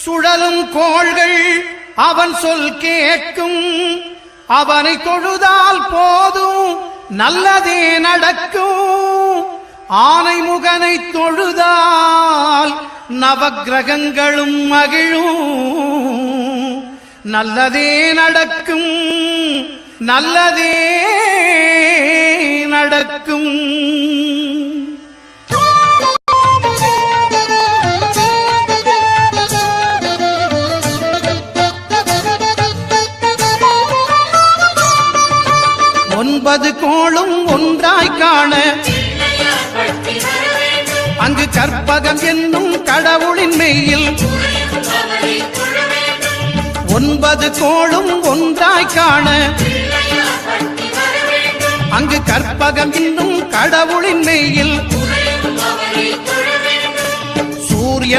சுழலும் கோள்கள் அவன் சொல் கேட்கும். அவனை தொழுதால் போதும் நல்லதே நடக்கும். ஆனை முகனை தொழுதால் நவக்கிரகங்களும் மகிழும். நல்லதே நடக்கும், நல்லதே நடக்கும். ஒன்பது கோளும் ஒன்றாய் காண அங்கு கற்பகம் என்னும் கடவுளின் மெய்யில். ஒன்பது கோளும் ஒன்றாய் காண அங்கு கற்பகம் என்னும் கடவுளின் மெய்யில்